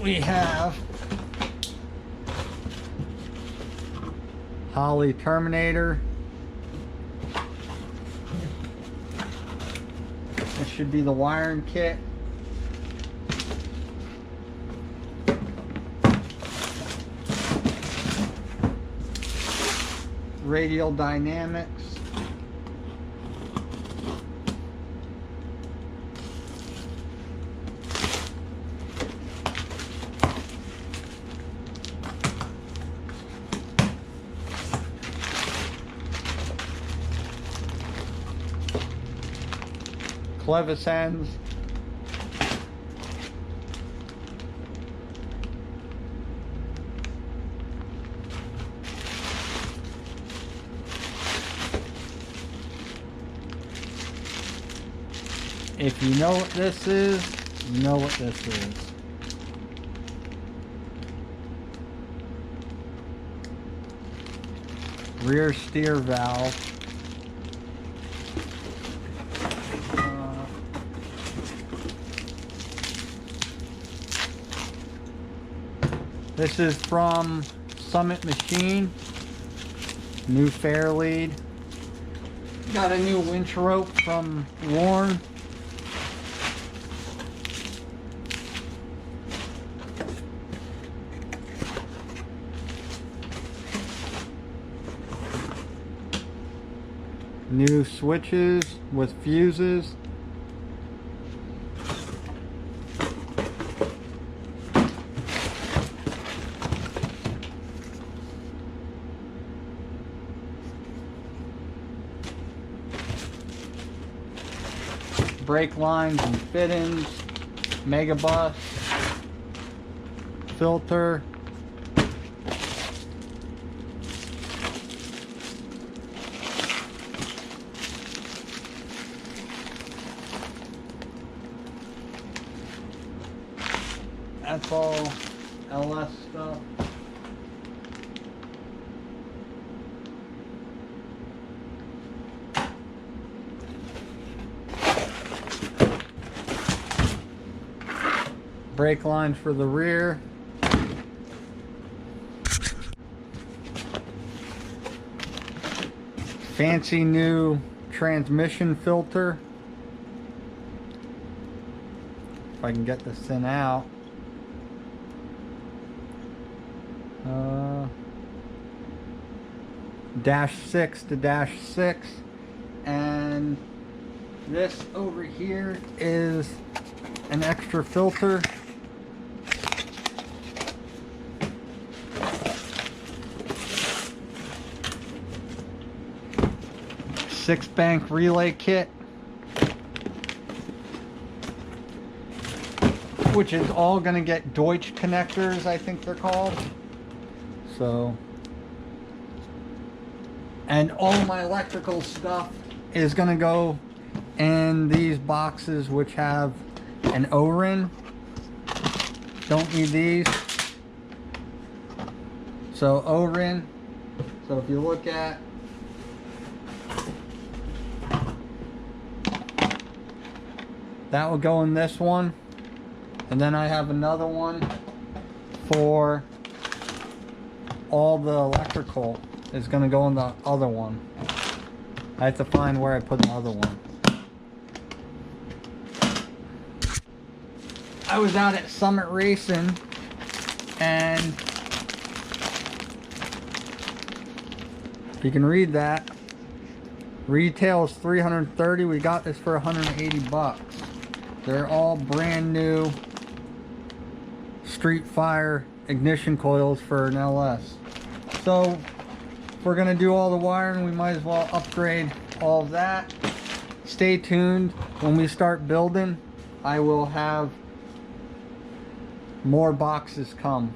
we have Holly Terminator. This should be the wiring kit. Radial Dynamics. Clevis ends. If you know what this is, you know what this is. Rear steer valve. This is from Summit Machine. New fair lead. Got a new winch rope from Warren. New switches with fuses. Brake lines and fittings, mega bus, filter, that's all LS stuff. Brake lines for the rear. Fancy new transmission filter. If I can get this thing out. -6 to -6. And this over here is an extra filter. Six-bank relay kit, which is all going to get Deutsch connectors, I think they're called. So, and all my electrical stuff is going to go in these boxes, which have an O-ring. Don't need these. So O-ring. So if you look at that, will go in this one, and then I have another one for all the electrical is going to go in the other one. I have to find where I put the other one. I was out at Summit Racing, and if you can read that, retail is $330. We got this for 180 bucks. They're all brand new Street Fire ignition coils for an LS. So if we're gonna do all the wiring, we might as well upgrade all of that. Stay tuned. When we start building, I will have more boxes come.